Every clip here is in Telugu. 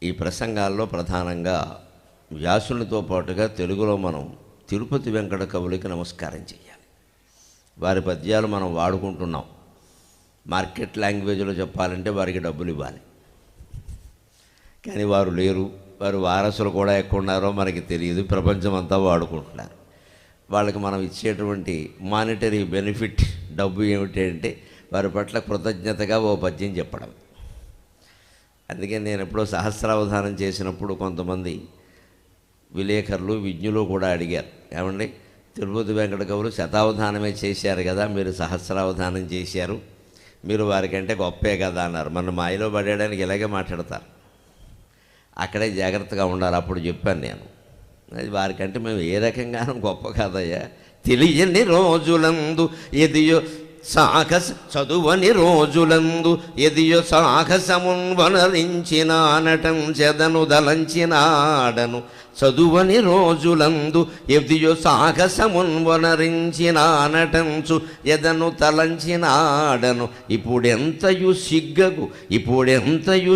ఈ ప్రసంగాల్లో ప్రధానంగా వ్యాసునితో పాటుగా తెలుగులో మనం తిరుపతి వెంకట కవులకి నమస్కారం చేయాలి. వారి పద్యాలు మనం వాడుకుంటున్నాం. మార్కెట్ లాంగ్వేజ్లో చెప్పాలంటే వారికి డబ్బులు ఇవ్వాలి, కానీ వారు లేరు. వారు వారసులు కూడా ఎక్కడున్నారో మనకి తెలియదు. ప్రపంచం అంతా వాడుకుంటున్నారు. వాళ్ళకి మనం ఇచ్చేటువంటి మానిటరీ బెనిఫిట్ డబ్బు ఏమిటి అంటే వారి పట్ల కృతజ్ఞతగా ఓ పద్యం చెప్పడం. అందుకే నేను ఎప్పుడో సహస్రావధానం చేసినప్పుడు కొంతమంది విలేకరులు విజ్ఞులు కూడా అడిగారు, ఏమండి తిరుపతి వెంకట కవులు శతావధానమే చేశారు కదా, మీరు సహస్రావధానం చేశారు, మీరు వారికంటే గొప్పే కదా అన్నారు. మన మాయలో పడేయడానికి ఇలాగే మాట్లాడతారు. అక్కడే జాగ్రత్తగా ఉండాలి. అప్పుడు చెప్పాను నేను, అది వారికంటే మేము ఏ రకంగానూ గొప్ప కాదయ్యా. తెలియని రోజులందు ఎదియో సాహస చదువని రోజులందు ఎదియో సాహసమున్ వనరించినానటం చెదను దలంచినాడను. చదువని రోజులందు ఎదియో సాహసమున్ వనరించినానటంచు ఎదను తలంచినాడను. ఇప్పుడెంతయు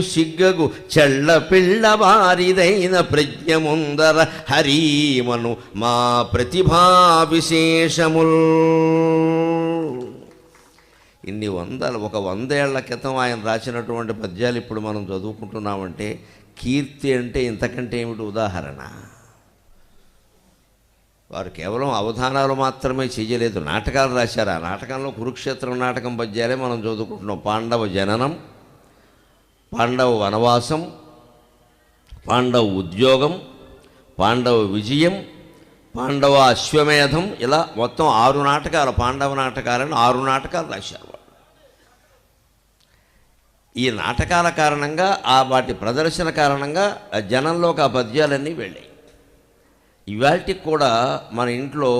సిగ్గగు చెళ్ళ పిల్లవారిదైన ప్రజ్ఞ ముందర హరీమను మా ప్రతిభా విశేషముల్. ఇన్ని 100 ఏళ్ల క్రితం ఆయన రాసినటువంటి పద్యాలు ఇప్పుడు మనం చదువుకుంటున్నామంటే కీర్తి అంటే ఇంతకంటే ఏమిటి ఉదాహరణ? వారు కేవలం అవధానాలు మాత్రమే చేయలేదు, నాటకాలు రాశారు. ఆ నాటకంలో కురుక్షేత్రం నాటకం పద్యాలే మనం చదువుకుంటున్నాం. పాండవ జననం, పాండవ వనవాసం, పాండవ ఉద్యోగం, పాండవ విజయం, పాండవ అశ్వమేధం, ఇలా మొత్తం 6 నాటకాలు, పాండవ నాటకాలను 6 నాటకాలు రాశారు. ఈ నాటకాల కారణంగా వాటి ప్రదర్శన కారణంగా జనంలోకి ఆ పద్యాలన్నీ వెళ్ళాయి. ఇవాళకి కూడా మన ఇంట్లో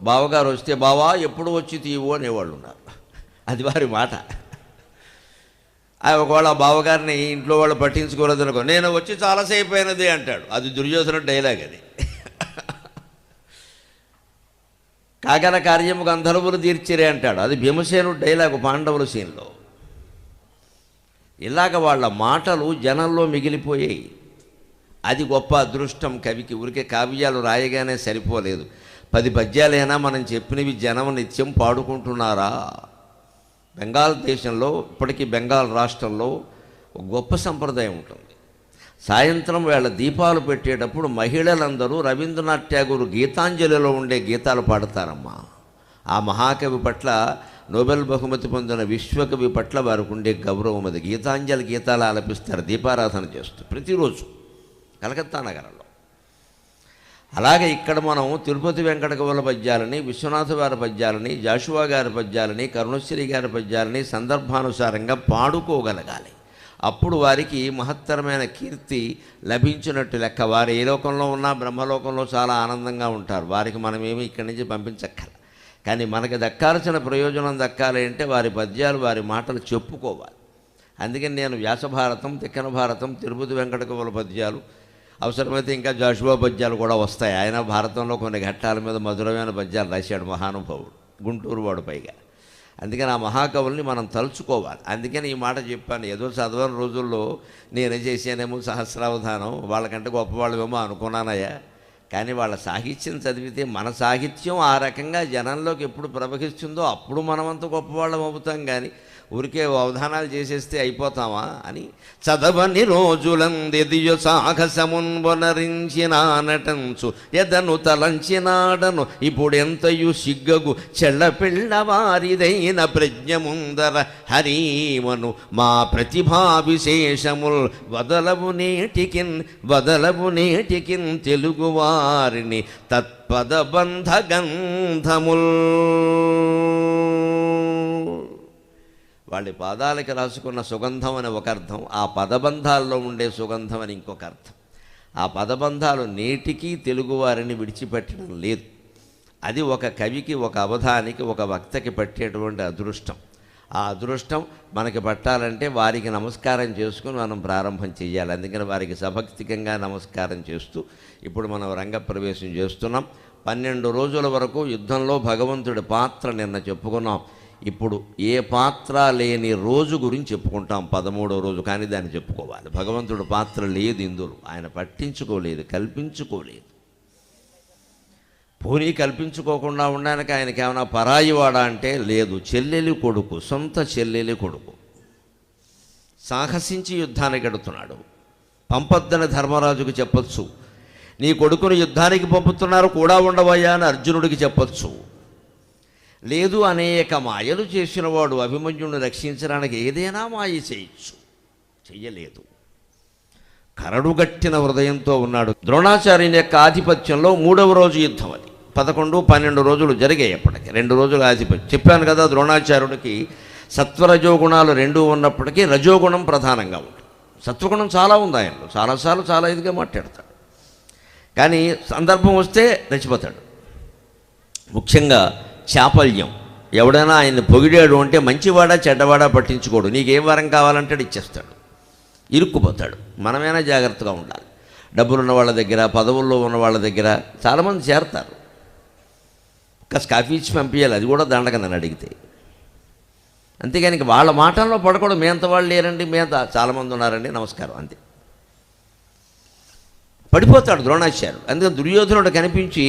బావగారు వస్తే బావా ఎప్పుడు వచ్చి తీవు అనేవాళ్ళు ఉన్నారు. అది వారి మాట. ఒకవేళ ఆ బావగారిని ఇంట్లో వాళ్ళు పట్టించుకోలేదు అనుకో, నేను వచ్చి చాలాసేపు అయినది అంటాడు. అది దుర్యోధన డైలాగ్. అది కాగల కార్యము గంధర్వులు తీర్చిరే అంటాడు. అది భీమసేనుడు డైలాగు పాండవుల సీన్లో. ఇలాగ వాళ్ళ మాటలు జనంలో మిగిలిపోయాయి. అది గొప్ప అదృష్టం కవికి. ఊరికే కావ్యాలు రాయగానే సరిపోలేదు. 10 పద్యాలైనా మనం చెప్పినవి జనం నిత్యం పాడుకుంటున్నారా? బెంగాల్ దేశంలో, ఇప్పటికీ బెంగాల్ రాష్ట్రంలో ఒక గొప్ప సంప్రదాయం ఉంటుంది. సాయంత్రం వేళ దీపాలు పెట్టేటప్పుడు మహిళలందరూ రవీంద్రనాథ్ ఠాగూర్ గీతాంజలిలో ఉండే గీతాలు పాడతారమ్మా. ఆ మహాకవి పట్ల, నోబెల్ బహుమతి పొందిన విశ్వకవి పట్ల వారికి ఉండే గౌరవం అది. గీతాంజలి గీతాలు ఆలపిస్తారు దీపారాధన చేస్తూ ప్రతిరోజు కలకత్తా నగరంలో. అలాగే ఇక్కడ మనం తిరుపతి వెంకట కవుల పద్యాలని, విశ్వనాథ వారి పద్యాలని, జాషువా గారి పద్యాలని, కరుణశ్రీ గారి పద్యాలని సందర్భానుసారంగా పాడుకోగలగాలి. అప్పుడు వారికి మహత్తరమైన కీర్తి లభించినట్టు లెక్క. వారు ఏ లోకంలో ఉన్నా బ్రహ్మలోకంలో చాలా ఆనందంగా ఉంటారు. వారికి మనమేమి ఇక్కడి నుంచి పంపించక్కల. కానీ మనకి దక్కాల్సిన ప్రయోజనం దక్కాలి అంటే వారి పద్యాలు, వారి మాటలు చెప్పుకోవాలి. అందుకని నేను వ్యాసభారతం, తిక్కన భారతం, తిరుపతి వెంకట కవుల పద్యాలు, అవసరమైతే ఇంకా జాషువా పద్యాలు కూడా వస్తాయి. ఆయన భారతంలో కొన్ని ఘట్టాల మీద మధురమైన పద్యాలు రాశాడు మహానుభావుడు, గుంటూరు వాడు పైగా. అందుకని ఆ మహాకవుల్ని మనం తలుచుకోవాలి. అందుకని ఈ మాట చెప్పాను. ఏదో చదవని రోజుల్లో నేనే చేశానేమో సహస్రావధానం, వాళ్ళకంటే గొప్పవాళ్ళమేమో అనుకున్నానయ్యా. కానీ వాళ్ళ సాహిత్యం చదివితే మన సాహిత్యం ఆ రకంగా జనంలోకి ఎప్పుడు ప్రవహిస్తుందో అప్పుడు మనమంతా గొప్పవాళ్ళం అవుతాం. కానీ ఊరికే అవధానాలు చేసేస్తే అయిపోతామా అని. చదవని రోజులందెదియో సాహసమున్ వనరించినానటంచు ఎదను తలంచినాడను. ఇప్పుడెంతయు సిగ్గగు చెళ్ళ పిల్లవారిదైన ప్రజ్ఞ ముందర హరీమను మా ప్రతిభా విశేషముల్. వదలవు నేటికిన్ తెలుగువారిని తత్పదబంధ గంధముల్. వాళ్ళ పాదాలకి రాసుకున్న సుగంధం అని ఒక అర్థం, ఆ పదబంధాల్లో ఉండే సుగంధం అని ఇంకొక అర్థం. ఆ పదబంధాలు నేటికీ తెలుగువారిని విడిచిపెట్టడం లేదు. అది ఒక కవికి, ఒక అవధానికి, ఒక వక్తకి పట్టేటువంటి అదృష్టం. ఆ అదృష్టం మనకి పట్టాలంటే వారికి నమస్కారం చేసుకుని మనం ప్రారంభం చేయాలి. అందుకని వారికి సభక్తికంగా నమస్కారం చేస్తూ ఇప్పుడు మనం రంగప్రవేశం చేస్తున్నాం. 12 రోజుల వరకు యుద్ధంలో భగవంతుడి పాత్ర నిన్న చెప్పుకున్నాం. ఇప్పుడు ఏ పాత్ర లేని రోజు గురించి చెప్పుకుంటాం 13వ రోజు, కానీ దాన్ని చెప్పుకోవాలి. భగవంతుడు పాత్ర లేదు ఇందులో, ఆయన పట్టించుకోలేదు, కల్పించుకోలేదు. పోనీ కల్పించుకోకుండా ఉండడానికి ఆయనకి ఏమైనా పరాయివాడా అంటే లేదు. చెల్లెలి కొడుకు, సొంత చెల్లెలి కొడుకు సాహసించి యుద్ధానికి ఎడుతున్నాడు. పంపొద్దని ధర్మరాజుకు చెప్పొచ్చు, నీ కొడుకును యుద్ధానికి పంపుతున్నారు కూడా ఉండవయ్యా అని అర్జునుడికి చెప్పొచ్చు. లేదు, అనేక మాయలు చేసినవాడు అభిమన్యుడిని రక్షించడానికి ఏదైనా మాయ చేయొచ్చు, చెయ్యలేదు. కరడుగట్టిన హృదయంతో ఉన్నాడు. ద్రోణాచార్యుని యొక్క ఆధిపత్యంలో 3వ రోజు యుద్ధం అది. 11, 12 రోజులు జరిగాయి. అప్పటికి 2 రోజులు ఆధిపత్యం. చెప్పాను కదా, ద్రోణాచార్యుడికి సత్వరజోగుణాలు 2 ఉన్నప్పటికీ రజోగుణం ప్రధానంగా ఉంటుంది. సత్వగుణం చాలా ఉంది ఆయనలో, చాలాసార్లు చాలా ఇదిగా మాట్లాడతాడు, కానీ సందర్భం వస్తే రెచ్చిపోతాడు. ముఖ్యంగా చాపల్యం. ఎవడైనా ఆయన్ని పొగిడాడు అంటే మంచివాడా చెడ్డవాడా పట్టించుకోడు, నీకేం వరం కావాలంటే ఇచ్చేస్తాడు, ఇరుక్కుపోతాడు. మనమైనా జాగ్రత్తగా ఉండాలి. డబ్బులున్న వాళ్ళ దగ్గర, పదవుల్లో ఉన్న వాళ్ళ దగ్గర చాలామంది చేరతారు. కాస్త కాఫీ ఇచ్చి పంపించాలి, అది కూడా దండగ నన్ను అడిగితే. అంతేగాని వాళ్ళ మాటల్లో పడకూడదు. మేంత వాళ్ళు లేరండి, మేంత చాలామంది ఉన్నారండి, నమస్కారం, అంతే. పడిపోతాడు ద్రోణాచార్యుడు. అందుకని దుర్యోధనుడు కనిపించి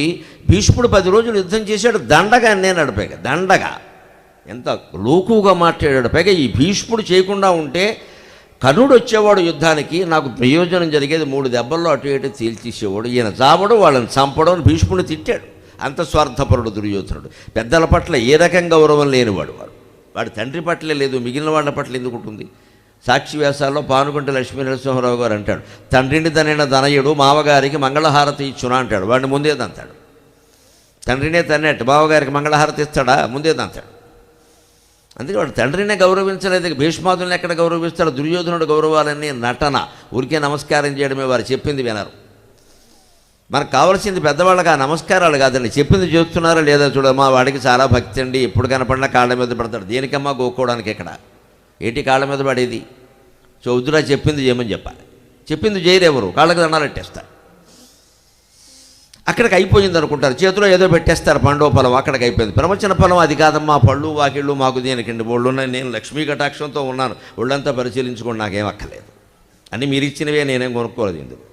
భీష్ముడు 10 రోజులు యుద్ధం చేశాడు, దండగా నేను నడిపాక, దండగా ఎంత లోకుగా మాట్లాడాడు. పైగా ఈ భీష్ముడు చేయకుండా ఉంటే కర్ణుడు వచ్చేవాడు యుద్ధానికి, నాకు ప్రయోజనం జరిగేది, 3 దెబ్బల్లో అటు ఇటు తేల్చేసేవాడు. ఈయన చావడం, వాళ్ళని చంపడం అని భీష్ముడిని తిట్టాడు. అంత స్వార్థపరుడు దుర్యోధనుడు. పెద్దల పట్ల ఏ రకం గౌరవం లేనివాడు. వాడు తండ్రి పట్లే లేదు, మిగిలిన వాళ్ళ పట్ల ఎందుకు ఉంటుంది? సాక్షి వ్యాసాల్లో పానుగంటి లక్ష్మీనరసింహారావు గారు అంటాడు, తండ్రిని తనైన ధనయుడు మామగారికి మంగళహారతి ఇచ్చునా అంటాడు. వాడిని ముందేదంతాడు. తండ్రినే తన్నట్టు బావగారికి మంగళహారతి ఇస్తాడా? ముందేదంతాడు. అందుకే వాడు తండ్రినే గౌరవించలేదు, భీష్మాదుల్ని ఎక్కడ గౌరవిస్తాడు? దుర్యోధనుడు గౌరవాలన్నీ నటన, ఊరికే నమస్కారం చేయడమే, వారు చెప్పింది వినరు. మనకు కావాల్సింది పెద్దవాళ్ళకి ఆ నమస్కారాలు కాదండి, చెప్పింది చేస్తున్నారా లేదా చూడమ్మా. వాడికి చాలా భక్తి అండి, ఎప్పుడు కనపడినా కాళ్ళ మీద పడతాడు. దేనికమ్మా? గోక్కోవడానికి. ఎక్కడ ఏంటి కాళ్ళ మీద పడేది? చౌదరా చెప్పింది చేయమని చెప్పాలి. చెప్పింది చేయరెవరు? కాళ్ళకి దండాలు పెట్టేస్తారు. అక్కడికి అయిపోయింది అనుకుంటారు, చేతిలో ఏదో పెట్టేస్తారు, పండో ఫలం, అక్కడికి అయిపోయింది. ప్రవచన ఫలం అది కాదమ్మా, పళ్ళు వాకిళ్ళు మాకు దేనికండి, ఒళ్ళు ఉన్నాయి, నేను లక్ష్మీ కటాక్షంతో ఉన్నాను, ఒళ్ళంతా పరిశీలించుకోండి, నాకేం అక్కలేదు అని మీరు ఇచ్చినవే, నేనేం కొనుక్కోలేదు ఇందులో,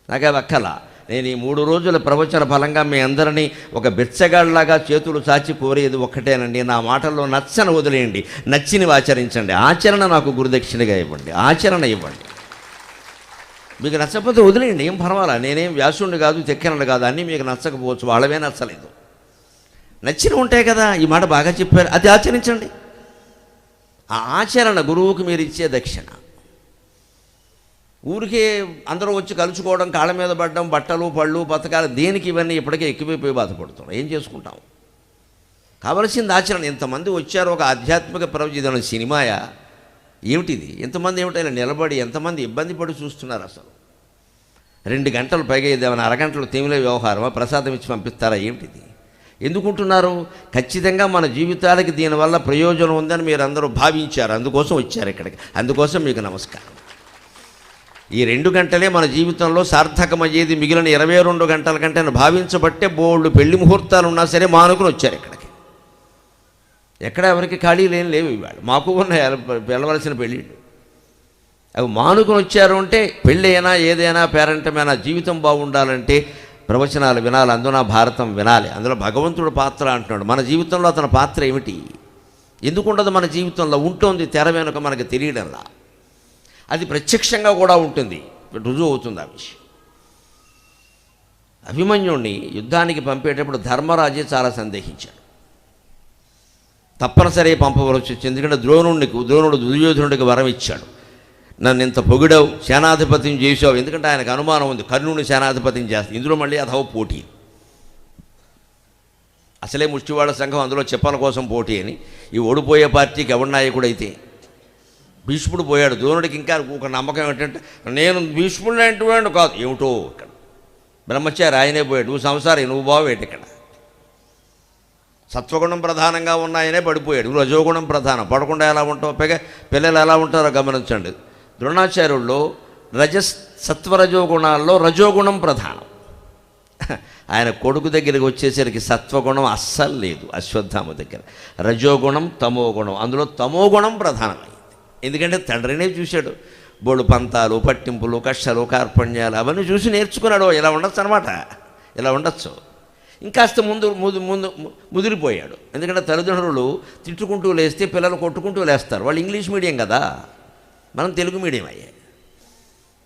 నాకేం అక్కల. నేను ఈ 3 రోజుల ప్రవచన ఫలంగా మీ అందరినీ ఒక బిచ్చగాళ్ళలాగా చేతులు చాచి కోరేది ఒక్కటేనండి, నా మాటల్లో నచ్చని వదిలేయండి, నచ్చినవి ఆచరించండి. ఆచరణ నాకు గురుదక్షిణగా ఇవ్వండి, ఆచరణ ఇవ్వండి. మీకు నచ్చకపోతే వదిలేయండి, ఏం పర్వాలా. నేనేం వ్యాసుడిని కాదు, తెక్కనడు కాదు, అన్నీ మీకు నచ్చకపోవచ్చు, వాళ్ళవే నచ్చలేదు. నచ్చినవి ఉంటాయి కదా, ఈ మాట బాగా చెప్పారు, అది ఆచరించండి. ఆ ఆచరణ గురువుకి మీరు ఇచ్చే దక్షిణ. ఊరికే అందరూ వచ్చి కలుసుకోవడం, కాళ్ళ మీద పడడం, బట్టలు పళ్ళు పథకాలు, దేనికి ఇవన్నీ ఇప్పటికే ఎక్కువైపోయి బాధపడుతున్నాం. ఏం చేసుకుంటాం? కావలసింది ఆచరణ. ఇంతమంది వచ్చారు, ఒక ఆధ్యాత్మిక ప్రవచనం, సినిమాయా ఏమిటిది? ఎంతమంది ఏమిటైనా నిలబడి ఎంతమంది ఇబ్బంది పడి చూస్తున్నారు. అసలు 2 గంటలు పైగా ఏదేమైనా అరగంటలు తీమిలే వ్యవహారమా? ప్రసాదం ఇచ్చి పంపిస్తారా? ఏమిటిది? ఎందుకుంటున్నారు? ఖచ్చితంగా మన జీవితాలకి దీనివల్ల ప్రయోజనం ఉందని మీరు అందరూ భావించారు, అందుకోసం వచ్చారు ఇక్కడికి, అందుకోసం మీకు నమస్కారం. ఈ 2 గంటలే మన జీవితంలో సార్థకమయ్యేది, మిగిలిన 22 గంటల కంటే భావించబట్టే బోళ్ళు పెళ్లి ముహూర్తాలు ఉన్నా సరే మానుకుని వచ్చారు ఇక్కడికి. ఎక్కడ ఎవరికి ఖాళీ లేవు ఇవాళ, మాకు ఉన్నాయి వెళ్ళవలసిన పెళ్ళిళ్ళు, అవి మానుకుని వచ్చారు. అంటే పెళ్ళి అయినా ఏదైనా పేరంటమైనా జీవితం బాగుండాలంటే ప్రవచనాలు వినాలి, అందున భారతం వినాలి. అందులో భగవంతుడు పాత్ర అంటున్నాడు. మన జీవితంలో అతని పాత్ర ఏమిటి? ఎందుకుండదు? మన జీవితంలో ఉంటుంది, తెర వెనుక మనకు తెలియడంలా. అది ప్రత్యక్షంగా కూడా ఉంటుంది, రుజువు అవుతుంది ఆ విషయం. అభిమన్యుడిని యుద్ధానికి పంపేటప్పుడు ధర్మరాజే చాలా సందేహించాడు. తప్పనిసరి పంపవలసి వచ్చింది, ఎందుకంటే ద్రోణుడు దుర్యోధనుడికి వరం ఇచ్చాడు, నన్ను ఇంత పొగిడావు, సేనాధిపతిని చేసావు. ఎందుకంటే ఆయనకు అనుమానం ఉంది, కర్ణుని సేనాధిపతిని చేస్తాను. ఇందులో మళ్ళీ అథవ పోటీ, అసలే ముష్టివాడ సంఘం, అందులో చెప్పల కోసం పోటీ అని. ఈ ఓడిపోయే పార్టీకి ఎవరి నాయకుడు అయితే భీష్ముడు పోయాడు. ద్రోణుడికి ఇంకా ఒక నమ్మకం ఏంటంటే, నేను భీష్ముడు లాంటి వాడు కాదు, ఏమిటో ఇక్కడ బ్రహ్మచారి ఆయనే పోయాడు, నువ్వు సంసారి, నువ్వు బావేటి. ఇక్కడ సత్వగుణం ప్రధానంగా ఉన్నాయనే పడిపోయాడు, రజోగుణం ప్రధానం, పడకుండా ఎలా ఉంటావు? పైగా పిల్లలు ఎలా ఉంటారో గమనించండి. ద్రోణాచార్యుల్లో సత్వరజోగుణాల్లో రజోగుణం ప్రధానం. ఆయన కొడుకు దగ్గరికి వచ్చేసరికి సత్వగుణం అస్సలు లేదు అశ్వత్థామ దగ్గర. రజోగుణం తమోగుణం, అందులో తమోగుణం ప్రధానమైంది. ఎందుకంటే తండ్రినే చూశాడు, బోడు పంతాలు పట్టింపులు కష్టాలు కార్పణ్యాలు అవన్నీ చూసి నేర్చుకున్నాడు. ఇలా ఉండొచ్చు అనమాట, ఇలా ఉండొచ్చు. ఇంకాస్త ముదిరిపోయాడు. ఎందుకంటే తల్లిదండ్రులు తిట్టుకుంటూ లేస్తే పిల్లలు కొట్టుకుంటూ లేస్తారు. వాళ్ళు ఇంగ్లీష్ మీడియం కదా, మనం తెలుగు మీడియం అయ్యాయి.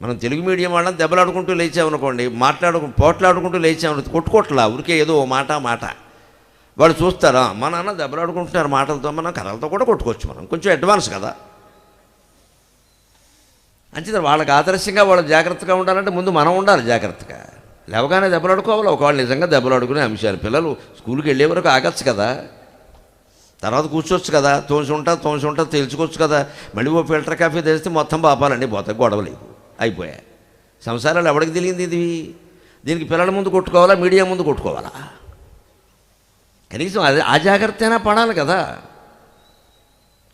మనం తెలుగు మీడియం వాళ్ళని దెబ్బలాడుకుంటూ లేచామనుకోండి, పోట్లాడుకుంటూ లేచామని కొట్టుకోట్లా, ఊరికే ఏదో మాట వాళ్ళు చూస్తారా మా నాన్న దెబ్బలాడుకుంటున్నారు మాటలతో, మనం కథలతో కూడా కొట్టుకోవచ్చు, మనం కొంచెం అడ్వాన్స్ కదా. అంతే వాళ్ళకి ఆదర్శంగా వాళ్ళు జాగ్రత్తగా ఉండాలంటే ముందు మనం ఉండాలి జాగ్రత్తగా. లేవగానే దెబ్బలాడుకోవాలి. ఒకవేళ నిజంగా దెబ్బలాడుకునే అంశాలు, పిల్లలు స్కూల్కి వెళ్ళే వరకు ఆగచ్చు కదా, తర్వాత కూర్చోవచ్చు కదా, తోసి ఉంటా తెలుసుకోవచ్చు కదా. మళ్ళీ ఓ ఫిల్టర్ కాఫీ తెస్తే మొత్తం పాపాలండి పోతాయి, గొడవలేదు అయిపోయాయి. సంసారాలు ఎవరికి తెలియంది ఇది? దీనికి పిల్లల ముందు కొట్టుకోవాలా, మీడియా ముందు కొట్టుకోవాలా? కనీసం అది ఆ జాగ్రత్త అయినా పడాలి కదా,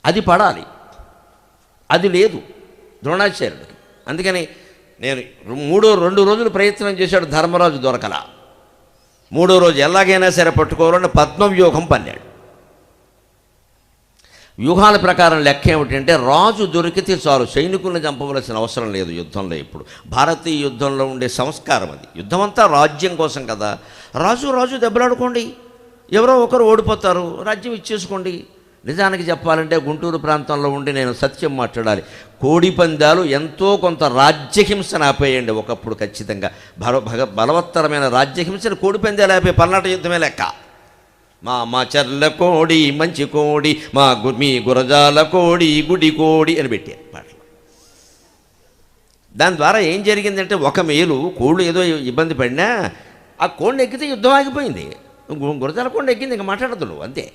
అది పడాలి. అది లేదు ద్రోణాచార్యుడికి. అందుకని నేను 2 రోజులు ప్రయత్నం చేశాడు, ధర్మరాజు దొరకల. 3వ రోజు ఎలాగైనా సరే పట్టుకోవాలని పద్మవ్యూహం పన్నాడు. వ్యూహాల ప్రకారం లెక్క ఏమిటంటే, రాజు దొరికితే చాలు, సైనికులను చంపవలసిన అవసరం లేదు యుద్ధంలో. ఇప్పుడు భారతీయ యుద్ధంలో ఉండే సంస్కారం అది. యుద్ధం అంతా రాజ్యం కోసం కదా. రాజు దెబ్బలాడుకోండి, ఎవరో ఒకరు ఓడిపోతారు, రాజ్యం ఇచ్చేసుకోండి. నిజానికి చెప్పాలంటే గుంటూరు ప్రాంతంలో ఉండి నేను సత్యం మాట్లాడాలి, కోడి పందాలు ఎంతో కొంత రాజ్యహింసను ఆపేయండి ఒకప్పుడు. ఖచ్చితంగా బలవత్తరమైన రాజ్యహింసను కోడి పందాలు ఆపే పల్నాటి యుద్ధమే లెక్క. మా చర్ల కోడి మంచి కోడి, మీ గురజాల కోడి గుడి కోడి అని పెట్టారు పాటలు. దాని ద్వారా ఏం జరిగిందంటే, ఒక మేలు కోళ్ళు ఏదో ఇబ్బంది పడినా ఆ కోడిని ఎక్కితే యుద్ధం ఆగిపోయింది. గురజాల కోడిని ఎక్కింది, ఇంకా మాట్లాడదు అంతే.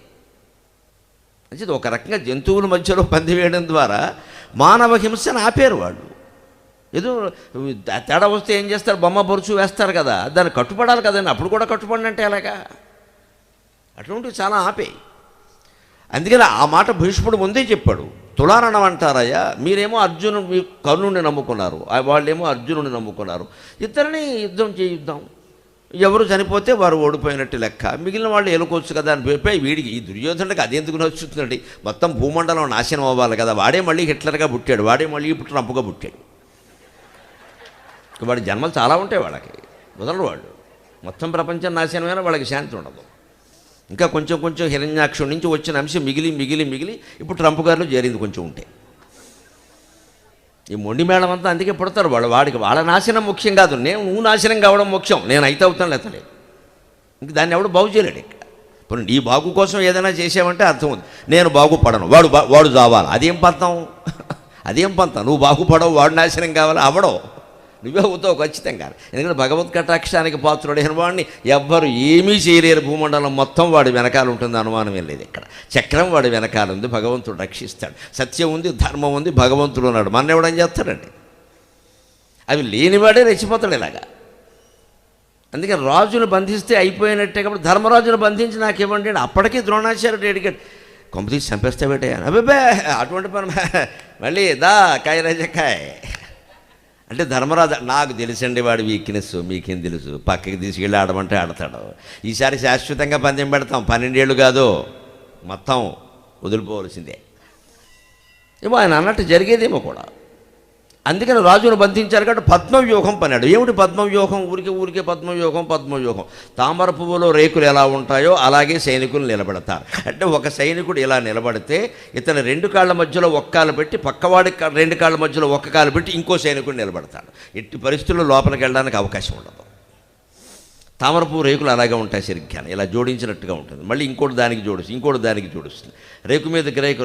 మంచిది. ఒక రకంగా జంతువుల మధ్యలో పంది వేయడం ద్వారా మానవ హింసను ఆపేరు వాళ్ళు. ఏదో తేడా వస్తే ఏం చేస్తారు, బొమ్మ బొరుచు వేస్తారు కదా, దాన్ని కట్టుపడాలి కదండి. అప్పుడు కూడా కట్టుబడి అంటే అలాగా, అటువంటివి చాలా ఆపేయి. అందుకని ఆ మాట భీష్ముడు ముందే చెప్పాడు. తులారణం అంటారయ్యా, మీరేమో మీ కర్ణుడిని నమ్ముకున్నారు, వాళ్ళేమో అర్జునుడిని నమ్ముకున్నారు. ఇద్దరిని యుద్ధం చేయిద్దాం, ఎవరు చనిపోతే వారు ఓడిపోయినట్టు లెక్క, మిగిలిన వాళ్ళు ఎలుకోవచ్చు కదా అని చెప్పి వీడికి, ఈ దుర్యోధనుడికి అదెందుకు నచ్చుతుందండి, మొత్తం భూమండలం నాశనం అవ్వాలి కదా, వాడే మళ్ళీ హిట్లర్గా పుట్టాడు, వాడే మళ్ళీ ఇప్పుడు ట్రంప్గా పుట్టాడు. వాడి జన్మలు చాలా ఉంటాయి వాళ్ళకి, వదలరు వాళ్ళు. మొత్తం ప్రపంచం నాశనమైనా వాళ్ళకి శాంతి ఉండదు. ఇంకా కొంచెం హిరణ్యాక్షుడి నుంచి వచ్చిన అంశం మిగిలి ఇప్పుడు ట్రంప్ గారిలో చేరింది కొంచెం ఉంటే. ఈ మొండి మేళం అంతా అందుకే పుడతారు వాడికి వాళ్ళ నాశనం ముఖ్యం కాదు, నువ్వు నాశనం కావడం ముఖ్యం. నేను అయితే అవుతాను లేతలేదు, ఇంక దాన్ని ఎవడు బాగు చేయలేడు. ఇక్కడ ఇప్పుడు నీ బాగు కోసం ఏదైనా చేసావంటే అర్థం ఉంది. నేను బాగుపడను, వాడు చావాలి, అదేం పంతం. నువ్వు బాగుపడవు, వాడు నాశనం కావాలి, అవడవు, నువ్వే అవుతావు ఖచ్చితంగా. ఎందుకంటే భగవత్ కటాక్షానికి పాత్రుడైన వాడిని ఎవ్వరు ఏమీ చేయలేరు. భూమండలం మొత్తం వాడి వెనకాల ఉంటుంది, అనుమానం ఏం లేదు. ఇక్కడ చక్రం వాడి వెనకాల ఉంది, భగవంతుడు రక్షిస్తాడు. సత్యం ఉంది, ధర్మం ఉంది, భగవంతుడు ఉన్నాడు. మన ఎవడని చేస్తాడండి, అవి లేనివాడే రెచ్చిపోతాడు ఇలాగా. అందుకని రాజును బంధిస్తే అయిపోయినట్టే. కాబట్టి ధర్మరాజును బంధించి నాకు ఇవ్వండి. అప్పటికీ ద్రోణాచార్యుడు అడిగాడు, కొంపతీసి చంపేస్తే పెట్టాయా? అబ్బే అటువంటి పని మళ్ళీ కాయ అంటే ధర్మరాజు, నాకు తెలుసండి వాడి వీక్నెస్, మీకేం తెలుసు, పక్కకి తీసుకెళ్ళి ఆడమంటే ఆడతాడు. ఈసారి శాశ్వతంగా పందెం పెడతాం, 12 ఏళ్ళు కాదు, మొత్తం వదిలిపోవలసిందే. ఏమో ఆయన అన్నట్టు జరిగేదేమో కూడా. అందుకని రాజును బంధించారు కాబట్టి పద్మవ్యూహం పన్నాడు. ఏమిటి పద్మవ్యూహం? ఊరికే పద్మవ్యూహం. తామర పువ్వులో రేకులు ఎలా ఉంటాయో అలాగే సైనికులు నిలబడతారు. అంటే ఒక సైనికుడు ఇలా నిలబడితే ఇతను 2 కాళ్ళ మధ్యలో ఒక్కాలు పెట్టి, పక్కవాడి 2 కాళ్ళ మధ్యలో ఒక్క కాలు పెట్టి ఇంకో సైనికుడు నిలబడతాడు. ఎట్టి పరిస్థితుల్లో లోపలికి వెళ్ళడానికి అవకాశం ఉండదు. తామర పువ్వు రేకులు అలాగే ఉంటాయి, సరిగ్గా ఇలా జోడించినట్టుగా ఉంటుంది. మళ్ళీ ఇంకోటి దానికి జోడిస్తుంది. రేకు మీద రేకు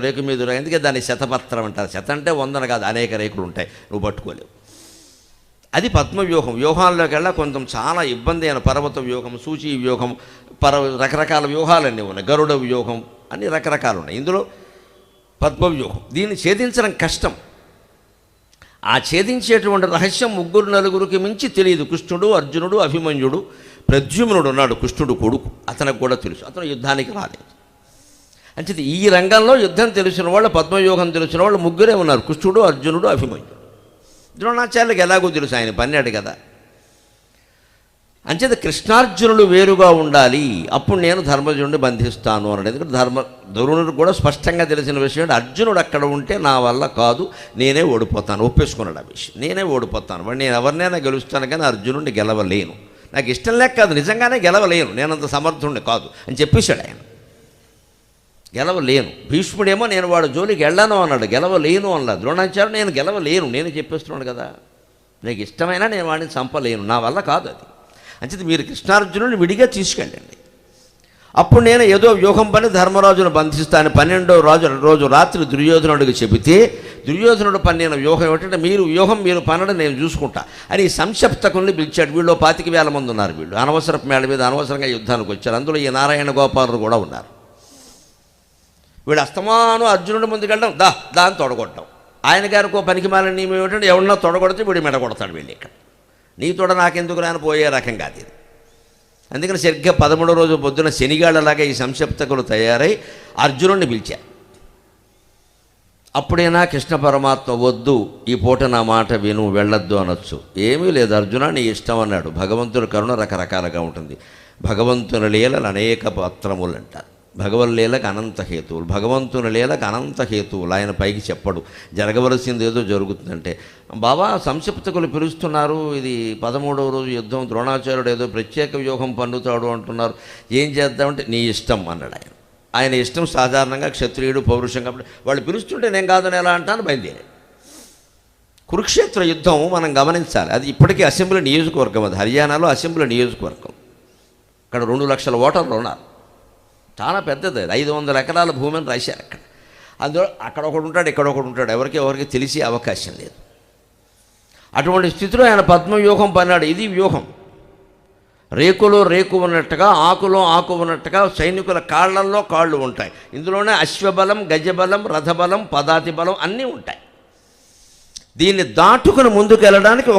అందుకే దాన్ని శతపత్రం అంటారు. శత అంటే 100 కాదు, అనేక రేకులు ఉంటాయి, నువ్వు పట్టుకోలేవు. అది పద్మవ్యూహం. వ్యూహాల్లోకి వెళ్ళా కొంచెం చాలా ఇబ్బంది అయిన పర్వత వ్యూహం, సూచీ వ్యూహం, రకరకాల వ్యూహాలన్నీ ఉన్నాయి. గరుడ వ్యూహం అన్ని రకరకాలు ఉన్నాయి. ఇందులో పద్మవ్యూహం, దీన్ని ఛేదించడం కష్టం. ఆ ఛేదించేటువంటి రహస్యం 3-4కి మించి తెలియదు. కృష్ణుడు, అర్జునుడు, అభిమన్యుడు, ప్రద్యుమ్నుడు ఉన్నాడు కృష్ణుడు కొడుకు, అతనికి కూడా తెలుసు. అతను యుద్ధానికి రాలేదు. అంటే ఈ రంగంలో యుద్ధం తెలిసిన వాళ్ళు, పద్మవ్యూహం తెలిసిన వాళ్ళు 3 ఉన్నారు, కృష్ణుడు, అర్జునుడు, అభిమన్యుడు. ద్రోణాచార్యులకు ఎలాగో తెలుసు, ఆయన పన్నాడు కదా. అంచేత కృష్ణార్జునులు వేరుగా ఉండాలి, అప్పుడు నేను ధర్మజుడిని బంధిస్తాను అన్నాడు. ఎందుకంటే ద్రోణుడికి కూడా స్పష్టంగా తెలిసిన విషయం ఏంటి, అర్జునుడు అక్కడ ఉంటే నా వల్ల కాదు, నేనే ఓడిపోతాను. ఒప్పేసుకున్నాడు ఆ విషయం, నేనే ఓడిపోతాను, వాడు నేను ఎవరినైనా గెలుస్తాను కానీ అర్జునుడిని గెలవలేను, నాకు ఇష్టం లేక కాదు, నిజంగానే గెలవలేను, నేనంత సమర్థుడిని కాదు అని చెప్పేశాడు ఆయన. గెలవలేను. భీష్ముడేమో నేను వాడు జోలికి వెళ్ళాను అన్నాడు, గెలవలేను అన్నాడు. ద్రోణాచార్యుడు నేను గెలవలేను, నేను చెప్పేస్తున్నాడు కదా, నీకు ఇష్టమైనా నేను వాడిని చంపలేను, నా వల్ల కాదు అది. అంచేది మీరు కృష్ణార్జునుడిని విడిగా తీసుకెళ్ళండి, అప్పుడు నేను ఏదో వ్యూహం పని ధర్మరాజును బంధిస్తాను. 12వ రోజు రాత్రి దుర్యోధనుడికి చెబితే దుర్యోధనుడు పన్నిన వ్యూహం ఏమిటంటే, మీరు వ్యూహం మీరు పనడం నేను చూసుకుంటా అని ఈ సంక్షప్తకుల్ని పిలిచాడు. వీళ్ళు 25,000 మంది ఉన్నారు, వీళ్ళు అనవసరపు మేళ మీద అనవసరంగా యుద్ధానికి వచ్చారు. అందులో ఈ నారాయణ గోపాలు కూడా ఉన్నారు. వీడు అస్తమానం అర్జునుడి ముందుకెళ్ళడం, దాన్ని తొడగొట్టడం. ఆయన గారికి పనికి మాలిన నియమం ఏమిటంటే, ఎవరన్నా తొడగొడితే వీడు మెడగొడతాడు. వీళ్ళు ఇక్కడ నీ తోడ నాకెందుకు రాని పోయే రకం కాదు ఇది. అందుకని సరిగ్గా 13వ రోజు పొద్దున శనిగాళ్ళలాగా ఈ సంక్షిప్తకులు తయారై అర్జునుడిని పిలిచారు. అప్పుడైనా కృష్ణ పరమాత్మ వద్దు, ఈ పూట నా మాట విను, వెళ్ళొద్దు అనొచ్చు. ఏమీ లేదు అర్జున, నీ ఇష్టం అన్నాడు. భగవంతుడి కరుణ రకరకాలుగా ఉంటుంది. భగవంతుని లీలలు అనేక పాత్రములు అంటారు. భగవల్లీలకు అనంత హేతువులు, భగవంతుని లీలకు అనంత హేతువులు. ఆయన పైకి చెప్పడు, జరగవలసింది ఏదో జరుగుతుందంటే. బాబా సంక్షిప్తకులు పిలుస్తున్నారు, ఇది 13వ రోజు యుద్ధం, ద్రోణాచార్యుడు ఏదో ప్రత్యేక వ్యూహం పన్నుతాడు అంటున్నారు, ఏం చేద్దామంటే నీ ఇష్టం అన్నాడు ఆయన. ఆయన ఇష్టం సాధారణంగా క్షత్రియుడు పౌరుషం కాబట్టి వాళ్ళు పిలుస్తుంటే నేను కాదని ఎలా అంటాను, బయలుదేరాడు. కురుక్షేత్ర యుద్ధం మనం గమనించాలి, అది ఇప్పటికీ అసెంబ్లీ నియోజకవర్గం, అది హర్యానాలో అసెంబ్లీ నియోజకవర్గం. అక్కడ 2 లక్షల ఓటర్లు ఉన్నారు, చాలా పెద్దది, 500 ఎకరాల భూమిని రాశారు అక్కడ. అందులో అక్కడ ఒకడు ఉంటాడు, ఇక్కడ ఒకడు ఉంటాడు, ఎవరికి తెలిసే అవకాశం లేదు. అటువంటి స్థితిలో ఆయన పద్మవ్యూహం పన్నాడు. ఇది వ్యూహం, రేకులో రేకు ఉన్నట్టుగా, ఆకులో ఆకు ఉన్నట్టుగా సైనికుల కాళ్ళల్లో కాళ్ళు ఉంటాయి. ఇందులోనే అశ్వబలం, గజబలం, రథబలం, పదాతి బలం అన్నీ ఉంటాయి. దీన్ని దాటుకుని ముందుకు వెళ్ళడానికి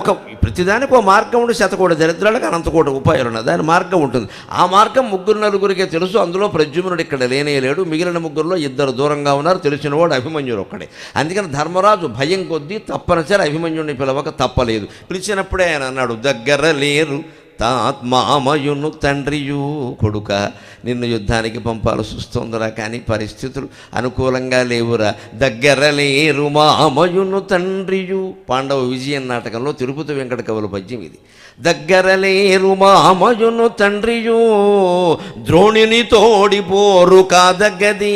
ప్రతిదానికి ఒక మార్గం ఉండి, 100 దరిద్రాలకు అనంతకోటి ఉపాయాలు ఉన్నాయి, దాని మార్గం ఉంటుంది. ఆ మార్గం 3-4కే తెలుసు. అందులో ప్రద్యుమ్నుడు ఇక్కడ లేనేలేడు, మిగిలిన 3లో 2 దూరంగా ఉన్నారు, తెలిసినవాడు అభిమన్యుడు ఒక్కడే. అందుకని ధర్మరాజు భయం కొద్దీ తప్పనిసరి అభిమన్యుడిని పిలవక తప్పలేదు. పిలిచినప్పుడే ఆయన అన్నాడు, దగ్గర లేరు తాత్మామయును తండ్రియు, కొడుక నిన్ను యుద్ధానికి పంపాల్సి వస్తుందిరా, కానీ పరిస్థితులు అనుకూలంగా లేవురా. దగ్గర లేరు మామయును తండ్రియు, పాండవ విజయం నాటకంలో తిరుపతి వెంకట కవుల పద్యం ఇది. దగ్గర లేరు మామయును తండ్రియు, ద్రోణిని తోడిపోరు కాదగ్గది,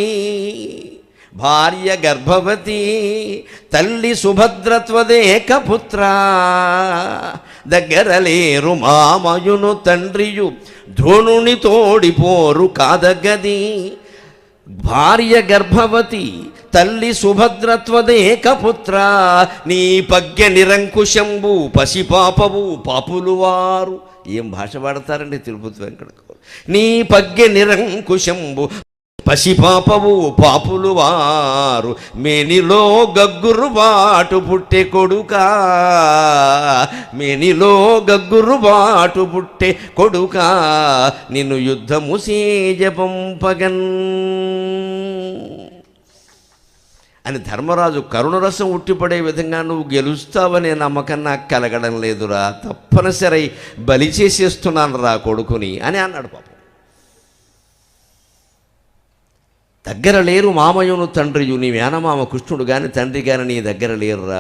భార్య గర్భవతి తల్లి సుభద్రత్వదేక పుత్ర, దగ్గర లేరు మామయును తండ్రియు, ద్రోణుని తోడిపోరు కాదగది, భార్య గర్భవతి తల్లి సుభద్రత్వదేక పుత్ర, నీ పగ్గె నిరంకుశంబు పసిపాపవు పాపులు వారు. ఏం భాష పాడతారండి తిరుపతి వెంకటకవులు. నీ పగ్గె నిరంకుశంబు పసిపాపవు పాపులు వారు, మేనిలో గగ్గురు బాటు పుట్టే కొడుకా, మేనిలో గగ్గురు బాటు పుట్టే కొడుకా, నిన్ను యుద్ధము సేజపంపగన్ అని ధర్మరాజు కరుణరసం ఉట్టిపడే విధంగా నువ్వు గెలుస్తావనే నమ్మకం నాకు కలగడం లేదురా, తప్పనిసరి బలి చేసేస్తున్నాను రా కొడుకుని అని అన్నాడు. పాపం దగ్గర లేరు మామయ్యను తండ్రియు, నీ మేనమామ కృష్ణుడు కానీ తండ్రి కానీ నీ దగ్గర లేరురా.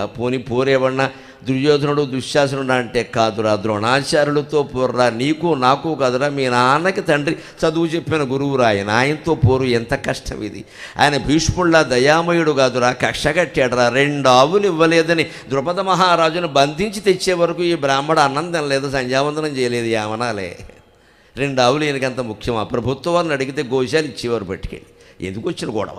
పోరేవన్నా దుర్యోధనుడు దుశ్శాసనుడు అంటే కాదురా, ద్రోణాచార్యులతో పోర్రా, నీకు నాకు కాదురా, మీ నాన్నకి తండ్రి చదువు చెప్పిన గురువురా ఆయనతో పోరు. ఎంత కష్టం ఇది. ఆయన భీష్ముడిలా దయామయుడు కాదురా, కక్ష కట్టాడురా. 2 ఆవులు ఇవ్వలేదని ద్రుపద మహారాజును బంధించి తెచ్చే వరకు ఈ బ్రాహ్మడు అన్నం తినలేదు, సంధ్యావందనం చేయలేదు. ఏమనాలే, 2 ఆవులు ఈయనకంత ముఖ్యమా? ప్రభుత్వం వారిని అడిగితే గోశాలు ఇచ్చేవారు పట్టుకెళ్ళి. ఎందుకు వచ్చిన గొడవ?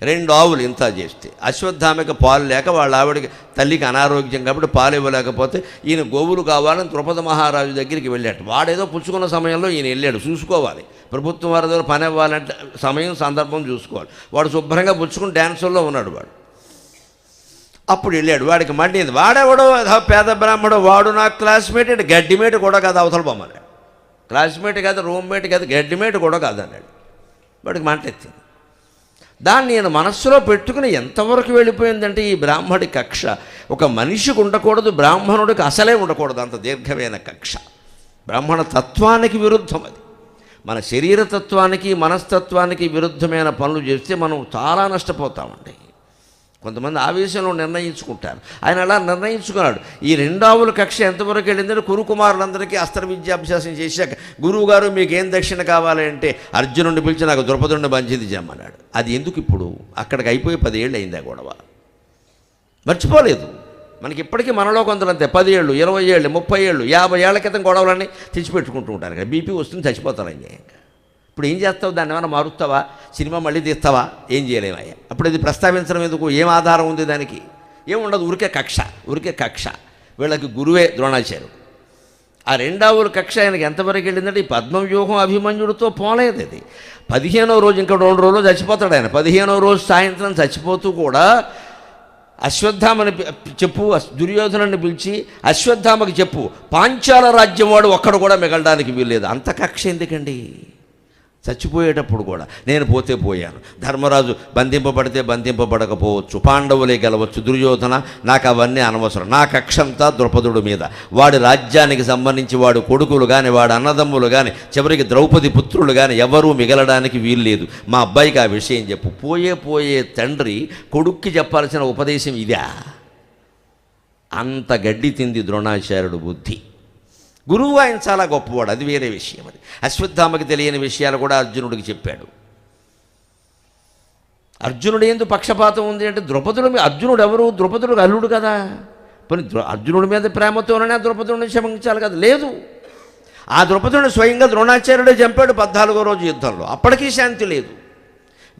2 ఆవులు ఇంత చేస్తే అశ్వత్థామకి పాలు లేక వాళ్ళ ఆవిడకి తల్లికి అనారోగ్యం కాబట్టి పాలు ఇవ్వలేకపోతే ఈయన గోవులు కావాలని ద్రుపద మహారాజు దగ్గరికి వెళ్ళాడు. వాడేదో పుచ్చుకున్న సమయంలో ఈయన వెళ్ళాడు. చూసుకోవాలి, ప్రభుత్వం వారి దగ్గర పని ఇవ్వాలంటే సమయం సందర్భం చూసుకోవాలి. వాడు శుభ్రంగా పుచ్చుకుని డ్యాన్సుల్లో ఉన్నాడు. వాడు అప్పుడు వెళ్ళాడు. వాడికి మండింది. వాడెవడో పేద బ్రాహ్మడు, వాడు నా క్లాస్మేట్, గడ్డిమేట్ కూడా కాదు, అవతల బొమ్మన్నాడు. క్లాస్మేట్ కాదు, రూమ్మేట్ కాదు, గడ్డిమేట్ కూడా కాదు అన్నాడు. వాడికి మంట ఎత్తింది. దాన్ని నేను మనస్సులో పెట్టుకుని ఎంతవరకు వెళ్ళిపోయిందంటే ఈ బ్రాహ్మడి కక్ష ఒక మనిషికి ఉండకూడదు, బ్రాహ్మణుడికి అసలే ఉండకూడదు, అంత దీర్ఘమైన కక్ష. బ్రాహ్మణ తత్వానికి విరుద్ధం అది. మన శరీరతత్వానికి మనస్తత్వానికి విరుద్ధమైన పనులు చేస్తే మనం చాలా నష్టపోతామండి. కొంతమంది ఆవేశంలో నిర్ణయించుకుంటారు. ఆయన అలా నిర్ణయించుకున్నాడు. ఈ 2వ కక్ష ఎంతవరకు వెళ్ళిందంటే కురుకుమారులందరికీ అస్త్ర విద్యాభ్యాసం చేశాక, గురువుగారు మీకేం దక్షిణ కావాలి అంటే అర్జునుడిని పిలిచి నాకు ద్రౌపదుడిని బంధించి చేయమన్నాడు. అది ఎందుకు ఇప్పుడు? అక్కడికి అయిపోయి 10 ఏళ్ళు అయిందా గొడవ. మర్చిపోలేదు. మనకి ఇప్పటికీ మనలో కొందరంతే 10 ఏళ్ళు 20 ఏళ్ళు 30 ఏళ్ళు 50 ఏళ్ల క్రితం గొడవలన్నీ తెచ్చిపెట్టుకుంటూ ఉంటారు కదా. బీపీ వస్తుంది, చచ్చిపోతారు. ఇప్పుడు ఏం చేస్తావు? దాన్ని ఏమైనా మారుస్తావా? సినిమా మళ్ళీ తీస్తావా? ఏం చేయలేమయ్యా. అప్పుడు ఇది ప్రస్తావించడం ఎందుకు? ఏం ఆధారం ఉంది దానికి? ఏముండదు. ఊరికే కక్ష. వీళ్ళకి గురువే ద్రోణాచార్యుడు. ఆ 2వ కక్ష ఆయనకి ఎంతవరకు వెళ్ళిందంటే ఈ పద్మవ్యూహం అభిమన్యుడితో పోలేదు. అది 15వ రోజు, ఇంకా 2 రోజులు చచ్చిపోతాడు ఆయన. 15వ రోజు సాయంత్రం చచ్చిపోతూ కూడా అశ్వత్థామని చెప్పు, దుర్యోధనుడిని పిలిచి అశ్వత్థామకి చెప్పు, పాంచాల రాజ్యం వాడు ఒక్కడు కూడా మిగలడానికి వీల్లేదు. అంత కక్ష ఎందుకండి? చచ్చిపోయేటప్పుడు కూడా నేను పోతే పోయాను, ధర్మరాజు బంధింపబడితే బంధింపబడకపోవచ్చు, పాండవులే గెలవచ్చు, దుర్యోధన నాకు అవన్నీ అనవసరం. నా కక్షంతా ద్రౌపదుడి మీద. వాడి రాజ్యానికి సంబంధించి వాడు కొడుకులు కానీ వాడు అన్నదమ్ములు కానీ చివరికి ద్రౌపది పుత్రులు కానీ ఎవరూ మిగలడానికి వీల్లేదు. మా అబ్బాయికి ఆ విషయం చెప్పు. పోయే తండ్రి కొడుక్కి చెప్పాల్సిన ఉపదేశం ఇదా? అంత గడ్డి తింది ద్రోణాచార్యుడు బుద్ధి. గురువు ఆయన చాలా గొప్పవాడు, అది వేరే విషయం. అది అశ్వత్థామకి తెలియని విషయాలు కూడా అర్జునుడికి చెప్పాడు. అర్జునుడు ఎందుకు పక్షపాతం ఉంది అంటే అర్జునుడు ఎవరు? ద్రౌపదుడికి అల్లుడు కదా. పోనీ అర్జునుడి మీద ప్రేమతోనే ద్రౌపదుడిని క్షమించాలి కదా. లేదు, ఆ ద్రౌపదుడిని స్వయంగా ద్రోణాచార్యుడే చంపాడు 14వ రోజు యుద్ధంలో. అప్పటికీ శాంతి లేదు.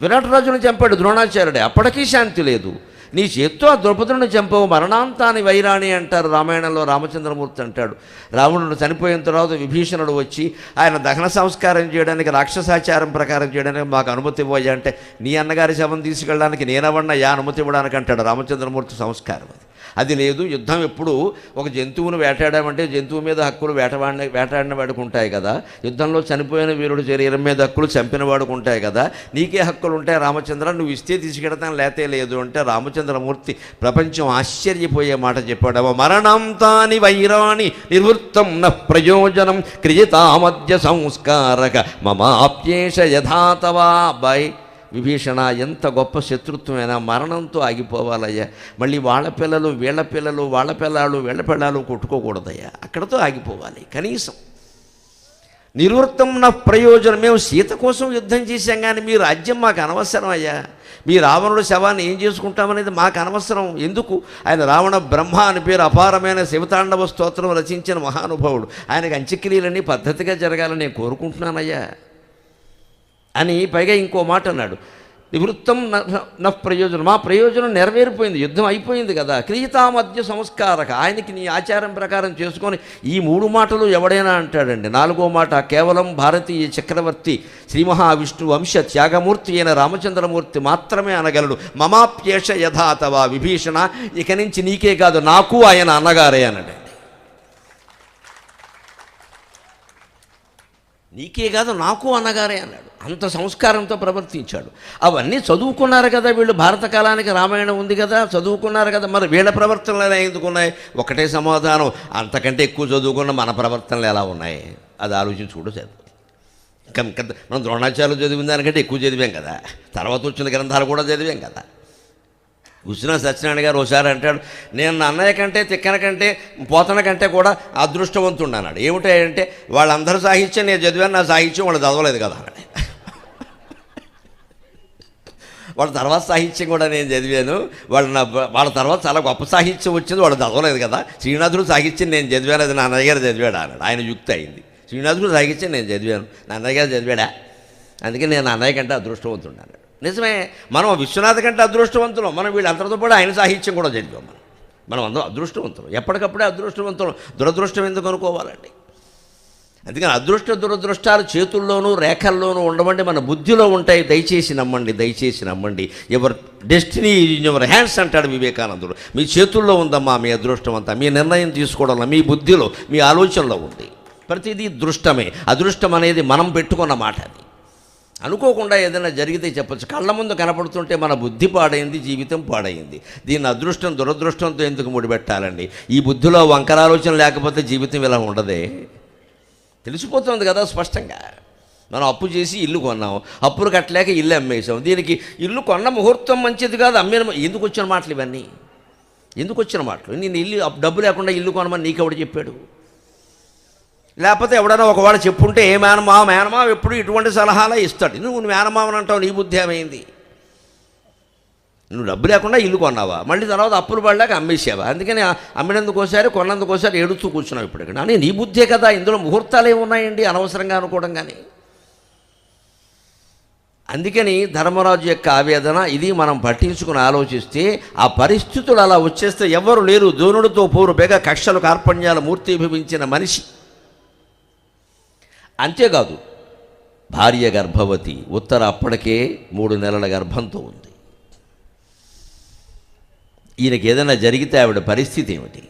విరాటరాజుని చంపాడు ద్రోణాచార్యుడే, అప్పటికీ శాంతి లేదు. నీ చేత్తో ఆ ద్రౌపదుడిని చంపవు, మరణాంతాన్ని వైరాణి అంటారు రామాయణంలో. రామచంద్రమూర్తి అంటాడు, రావణుడు చనిపోయిన తర్వాత విభీషణుడు వచ్చి ఆయన దహన సంస్కారం చేయడానికి, రాక్షసాచారం ప్రకారం చేయడానికి మాకు అనుమతి ఇవ్వయ్యా అంటే, నీ అన్నగారి శవం తీసుకెళ్ళడానికి నేనవన్నయ్యా అనుమతి ఇవ్వడానికి అంటాడు రామచంద్రమూర్తి సంస్కారం. అది లేదు. యుద్ధం ఎప్పుడు ఒక జంతువును వేటాడామంటే జంతువు మీద హక్కులు వేటాడిన వాడికి ఉంటాయి కదా. యుద్ధంలో చనిపోయిన వీరుడు శరీరం మీద హక్కులు చంపిన వాడికి ఉంటాయి కదా. నీకే హక్కులు ఉంటాయి రామచంద్ర, నువ్వు ఇస్తే తీసుకెడతాను, లేతే లేదు అంటే రామచంద్రమూర్తి ప్రపంచం ఆశ్చర్యపోయే మాట చెప్పాడు. మరణాంతాని వైరాణి నిర్వృత్తం న ప్రయోజనం క్రియతామద్య సంస్కారక మమాప్యేష యథాతవా. బాయ్ విభీషణ, ఎంత గొప్ప శత్రుత్వమైనా మరణంతో ఆగిపోవాలయ్యా. మళ్ళీ వాళ్ళ పిల్లలు వీళ్ళ పిల్లలు, వాళ్ళ పిల్లలు వీళ్ళ పిల్లలు కొట్టుకోకూడదయ్యా, అక్కడతో ఆగిపోవాలి కనీసం. నిర్వృత్తం నా ప్రయోజనం. మేము సీత కోసం యుద్ధం చేశాం కానీ మీ రాజ్యం మాకు అనవసరం అయ్యా. మీ రావణుడు శవాన్ని ఏం చేసుకుంటామనేది మాకు అనవసరం. ఎందుకు? ఆయన రావణ బ్రహ్మ అని పేరు, అపారమైన శివతాండవ స్తోత్రం రచించిన మహానుభావుడు. ఆయనకు అంత్యక్రియలన్నీ పద్ధతిగా జరగాలని నేను కోరుకుంటున్నానయ్యా అని పైగా ఇంకో మాట అన్నాడు. నివృత్తం నా ప్రయోజనం, మా ప్రయోజనం నెరవేరిపోయింది, యుద్ధం అయిపోయింది కదా. క్రియతామద్య సంస్కారక, ఆయనకి నీ ఆచారం ప్రకారం చేసుకొని ఈ 3 మాటలు ఎవడైనా అంటాడండి. 4వ మాట కేవలం భారతీయ చక్రవర్తి శ్రీ మహావిష్ణు వంశ త్యాగమూర్తి అయిన రామచంద్రమూర్తి మాత్రమే అనగలడు. మమాప్యేష యథాతవా విభీషణ, ఇక నుంచి నీకే కాదు నాకు ఆయన అన్నగారే అన్నాడు. నీకే కాదు నాకు అన్నగారే అన్నాడు. అంత సంస్కారంతో ప్రవర్తించాడు. అవన్నీ చదువుకున్నారు కదా వీళ్ళు. భారత కాలానికి రామాయణం ఉంది కదా, చదువుకున్నారు కదా. మరి వీళ్ళ ప్రవర్తనలు ఎలా ఎందుకున్నాయి? ఒకటే సమాధానం, అంతకంటే ఎక్కువ చదువుకున్న మన ప్రవర్తనలు ఎలా ఉన్నాయి అది ఆలోచించుకుంటూ సరిపోతుంది. ఇంకా మనం ద్రోణాచార్యులు చదివిన దానికంటే ఎక్కువ చదివాం కదా, తర్వాత వచ్చిన గ్రంథాలు కూడా చదివాం కదా. విశ్వనాథ సత్యనారాయణ గారు ఒకసారి అంటాడు, నేను నా అన్నయ్య కంటే తిక్కన కంటే పోతన కంటే కూడా అదృష్టవంతుడు అన్నాడు. ఏమిటంటే వాళ్ళందరూ సాహిత్యం నేను చదివాను, నా సాహిత్యం వాళ్ళు చదవలేదు కదా అన్నాడు. వాళ్ళ తర్వాత సాహిత్యం కూడా నేను చదివాను, వాళ్ళ తర్వాత చాలా గొప్ప సాహిత్యం వచ్చింది, వాళ్ళు చదవలేదు కదా. శ్రీనాథుడు సాహిత్యం నేను చదివాను, అది నా అన్నయ్య గారు చదివాడా అన్నాడు. ఆయన యుక్తి అయింది. శ్రీనాథుడు సాహిత్యం నేను చదివాను, నా అన్నయ్య గారు చదివాడా, అందుకే నేను అన్నయ్య కంటే అదృష్టవంతుడు అన్నాడు. నిజమే, మనం విశ్వనాథ కంటే అదృష్టవంతులం. మనం వీళ్ళందరితో పాటు ఆయన సాహిత్యం కూడా చదివాం. మనం అందరం అదృష్టవంతులం, ఎప్పటికప్పుడే అదృష్టవంతులం. దురదృష్టం ఎందుకు అనుకోవాలండి? అందుకని అదృష్ట దురదృష్టాలు చేతుల్లోనూ రేఖల్లోనూ ఉండమండి, మన బుద్ధిలో ఉంటాయి. దయచేసి నమ్మండి, దయచేసి నమ్మండి. Ever destiny in your hands అంటాడు వివేకానందుడు. మీ చేతుల్లో ఉందమ్మా మీ అదృష్టం అంతా. మీ నిర్ణయం తీసుకోవడంలో, మీ బుద్ధిలో, మీ ఆలోచనలో ఉంది. ప్రతిదీ దృష్టమే. అదృష్టం అనేది మనం పెట్టుకున్న మాట. అది అనుకోకుండా ఏదైనా జరిగితే చెప్పచ్చు. కళ్ళ ముందు కనపడుతుంటే మన బుద్ధి పాడైంది, జీవితం పాడైంది. దీన్ని అదృష్టం దురదృష్టంతో ఎందుకు ముడిపెట్టాలండి? ఈ బుద్ధిలో వంకరాలోచన లేకపోతే జీవితం ఇలా ఉండదే. తెలిసిపోతుంది కదా స్పష్టంగా. మనం అప్పు చేసి ఇల్లు కొన్నాం, అప్పులు కట్టలేక ఇల్లు అమ్మేసాం. దీనికి ఇల్లు కొన్న ముహూర్తం మంచిది కాదు, అమ్మిన ఎందుకు వచ్చిన మాటలు ఇవన్నీ? ఎందుకు వచ్చిన మాటలు? నేను ఇల్లు డబ్బు లేకుండా ఇల్లు కొనమని నీకెవడు చెప్పాడు? లేకపోతే ఎవడైనా ఒకవాడు చెప్పుంటే ఏ మేనమావ ఎప్పుడు ఇటువంటి సలహాలే ఇస్తాడు. నువ్వు మేనమావని అంటావు, నీ బుద్ధి ఏమైంది? నువ్వు డబ్బు లేకుండా ఇల్లు కొన్నావా, మళ్ళీ తర్వాత అప్పులు పడలేక అమ్మేసావా? అందుకని అమ్మినందుకోసారి కొన్నందుకోసారి ఏడుస్తూ కూర్చున్నావు ఇప్పుడు. కానీ నీ బుద్ధే కదా, ఇందులో ముహూర్తాలు ఏమున్నాయండి అనవసరంగా అనుకోవడం. కానీ అందుకని ధర్మరాజు యొక్క ఆవేదన ఇది. మనం పట్టించుకుని ఆలోచిస్తే ఆ పరిస్థితులు అలా వచ్చేస్తే ఎవరు లేరు. ద్రోణుడితో పోరు బేగ కక్షలు కార్పణ్యాల మూర్తిభవించిన మనిషి. అంతేకాదు భార్య గర్భవతి, ఉత్తర అప్పటికే 3 నెలల గర్భంతో ఉంది. ఈయనకి ఏదైనా జరిగితే ఆవిడ పరిస్థితి ఏమిటి?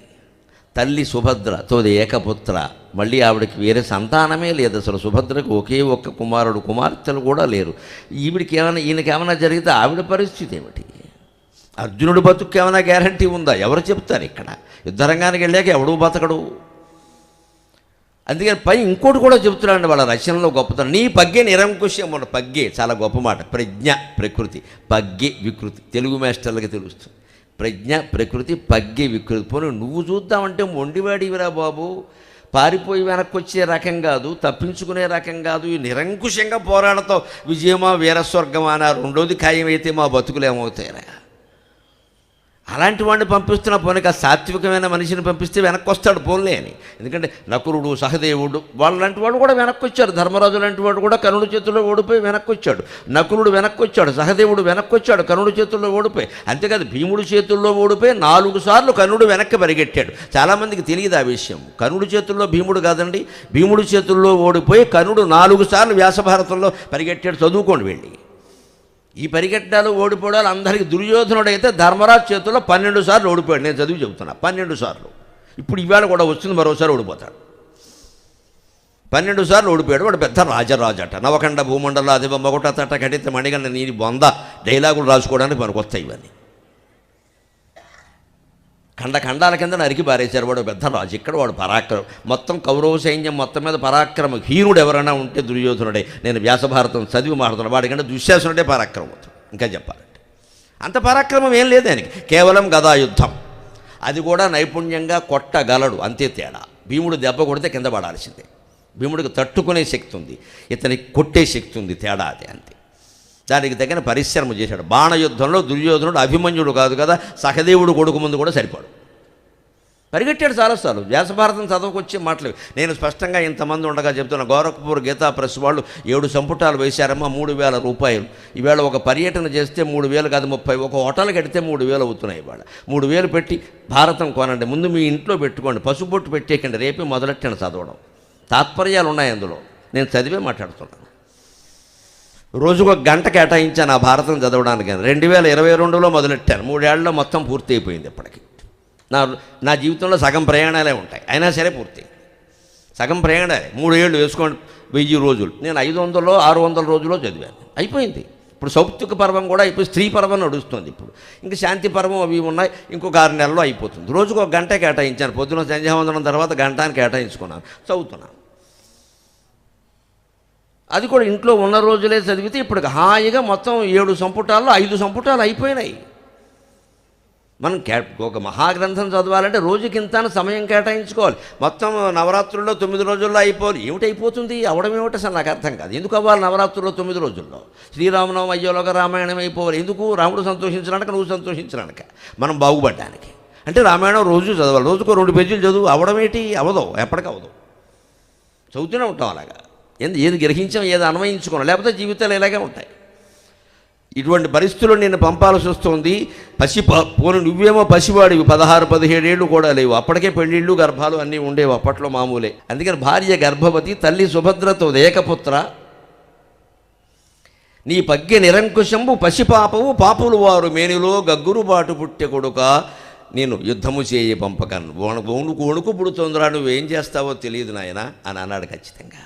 తల్లి సుభద్ర తోది ఏకపుత్ర, మళ్ళీ ఆవిడకి వేరే సంతానమే లేదు అసలు. సుభద్రకు ఒకే ఒక్క కుమారుడు, కుమార్తెలు కూడా లేరు. ఈయనకేమైనా జరిగితే ఆవిడ పరిస్థితి ఏమిటి? అర్జునుడి బతుకు ఏమైనా గ్యారంటీ ఉందా? ఎవరు చెప్తారు? ఇక్కడ యుద్ధరంగానికి వెళ్ళాక ఎవడూ బతకడు. అందుకని పై ఇంకోటి కూడా చెబుతున్నాడు వాళ్ళ రచనలో గొప్పతనం. నీ పగ్గే నిరంకుశం ఉన్న పగ్గే చాలా గొప్ప మాట. ప్రజ్ఞ ప్రకృతి, పగ్గే వికృతి. తెలుగు మాస్టర్లకి తెలుస్తుంది. ప్రజ్ఞ ప్రకృతి, పగ్గే వికృతి. పోనీ నువ్వు చూద్దామంటే మొండివాడివిరా బాబు, పారిపోయి వెనక్కి వచ్చే రకం కాదు, తప్పించుకునే రకం కాదు. ఈ నిరంకుశంగా పోరాడతావు. విజయమా వీరస్వర్గమా అన్న రెండోది ఖాయమైతే మా బతుకులు ఏమవుతాయిరా? అలాంటి వాడిని పంపిస్తున్న పోనీక సాత్వికమైన మనిషిని పంపిస్తే వెనక్కి వస్తాడు పోన్లే అని. ఎందుకంటే నకులుడు, సహదేవుడు వాళ్ళంటి వాడు కూడా వెనక్కి వచ్చాడు. ధర్మరాజు లాంటి వాడు కూడా కర్ణుడి చేతుల్లో ఓడిపోయి వెనక్కి వచ్చాడు. నకులుడు వెనక్కి వచ్చాడు, సహదేవుడు వెనక్కి వచ్చాడు, కర్ణుడి చేతుల్లో ఓడిపోయి. అంతేకాదు భీముడి చేతుల్లో ఓడిపోయి 4 సార్లు కర్ణుడు వెనక్కి పరిగెట్టాడు. చాలామందికి తెలియదు ఆ విషయం. కర్ణుడి చేతుల్లో భీముడు కాదండి, భీముడి చేతుల్లో ఓడిపోయి కర్ణుడు 4 సార్లు వ్యాసభారతంలో పరిగెట్టాడు. చదువుకోండి వెళ్ళి. ఈ పరిగెట్టాలు ఓడిపోవడాలు అందరికీ. దుర్యోధనుడు అయితే ధర్మరాజు చేతుల్లో 12 సార్లు ఓడిపోయాడు. నేను చదివి చెబుతున్నా, 12 సార్లు. ఇప్పుడు ఇవాళ కూడా వస్తుంది, మరోసారి ఓడిపోతాడు. 12 సార్లు ఓడిపోయాడు. వాడు పెద్ద రాజరాజు అట. నవకండ భూమండల అది మొగట తట కడితే మణిగండ నీది బొంద డైలాగులు రాసుకోవడానికి మనకు వస్తాయి ఇవన్నీ. ఖండాల కింద నరికి పారేశారు. వాడు పెద్ద రాజు. ఇక్కడ వాడు పరాక్రమం. మొత్తం కౌరవ సైన్యం మొత్తం మీద పరాక్రమం హీనుడు ఎవరైనా ఉంటే దుర్యోధనుడే. నేను వ్యాసభారతం చదివి మాట్లాడుతున్నాను. వాడికంటే దుశ్శాసనుడే పరాక్రమం అవుతుంది. ఇంకా చెప్పాలంటే అంత పరాక్రమం ఏం లేదు ఆయనకి. కేవలం గదాయుద్ధం, అది కూడా నైపుణ్యంగా కొట్టగలడు, అంతే తేడా. భీముడు దెబ్బ కొడితే కింద పడాల్సిందే. భీముడికి తట్టుకునే శక్తి ఉంది, ఇతనికి కొట్టే శక్తి ఉంది. తేడా అదే, అంతే. దానికి తగిన పరిశ్రమ చేశాడు. బాణయుద్ధంలో దుర్యోధనుడు అభిమన్యుడు కాదు కదా, సహదేవుడు కొడుకు ముందు కూడా సరిపాడు. పరిగెట్టాడు చాలాసార్లు. వ్యాసభారతం చదవకొచ్చే మాటలు నేను స్పష్టంగా ఇంతమంది ఉండగా చెప్తున్నా. గోరఖ్పూర్ గీతా ప్రెస్ వాళ్ళు 7 సంపుటాలు వేశారమ్మా, 3000 రూపాయలు. ఈవేళ ఒక పర్యటన చేస్తే 3000 కాదు 30. ఒక హోటల్ కడితే 3000 అవుతున్నాయి. ఇవాళ 3000 పెట్టి భారతం కొనండి. ముందు మీ ఇంట్లో పెట్టుకోండి, పసుబొట్టు పెట్టేకండి, రేపే మొదలెట్టండి చదవడం. తాత్పర్యాలు ఉన్నాయి అందులో. నేను చదివే మాట్లాడుతున్నాను. రోజుకు 1 గంట కేటాయించాను ఆ భారతం చదవడానికి. 2022లో మొదలెట్టాను. 3 ఏళ్లలో మొత్తం పూర్తి అయిపోయింది. ఇప్పటికి నా జీవితంలో సగం ప్రయాణాలే ఉంటాయి, అయినా సరే పూర్తి. సగం ప్రయాణాలే. 3 ఏళ్ళు వేసుకోండి, 1000 రోజులు. నేను 500 600 రోజుల్లో చదివాను, అయిపోయింది. ఇప్పుడు సౌప్తిక పర్వం కూడా అయిపోయి స్త్రీ పర్వం నడుస్తుంది. ఇప్పుడు ఇంకా శాంతి పర్వం అవి ఉన్నాయి. ఇంకొక 6 నెలల్లో అయిపోతుంది. రోజుకు 1 గంట కేటాయించాను. పొద్దున సంధ్యావందనం తర్వాత గంటని కేటాయించుకున్నాను, చదువుతున్నాను. అది కూడా ఇంట్లో ఉన్న రోజులే చదివితే ఇప్పుడు హాయిగా మొత్తం 7 సంపుటాల్లో 5 సంపుటాలు అయిపోయినాయి. మనం ఒక మహాగ్రంథం చదవాలంటే రోజుకింత సమయం కేటాయించుకోవాలి. మొత్తం నవరాత్రుల్లో 9 రోజుల్లో అయిపోవాలి. ఏమిటైపోతుంది? అవడం ఏమిటి అసలు నాకు అర్థం కాదు. ఎందుకు అవ్వాలి నవరాత్రుల్లో 9 రోజుల్లో? శ్రీరామనవమి అయ్యేలోగా రామాయణం అయిపోవాలి. ఎందుకు? రాముడు సంతోషించడానికి, నువ్వు సంతోషించడానికి, మనం బాగుపడ్డానికి. అంటే రామాయణం రోజు చదవాలి. రోజుకో 2 పేజీలు చదువు. అవడం ఏంటి? అవదు, ఎప్పటికీ అవదు. చదువుతూనే ఉంటాం అలాగా. ఏది గ్రహించాం, ఏది అన్వయించుకోం, లేకపోతే జీవితాలు ఇలాగే ఉంటాయి. ఇటువంటి పరిస్థితుల్లో నేను పంపాల్సి వస్తుంది. పోను నువ్వేమో పసివాడివి, 16-17 ఏళ్ళు కూడా లేవు. అప్పటికే పెళ్ళిళ్ళు గర్భాలు అన్నీ ఉండేవి, అప్పట్లో మామూలే. అందుకని భార్య గర్భవతి, తల్లి సుభద్రతో ఏకపుత్ర. నీ పగ్గె నిరంకుశంబు పసిపాపవు, పాపులు వారు మేనిలో గగ్గురు బాటు పుట్టె కొడుక, నేను యుద్ధము చేయి పంపకను. వణుకు పుడుతోందిరా, నువ్వేం చేస్తావో తెలియదు నాయన అని అన్నాడు ఖచ్చితంగా.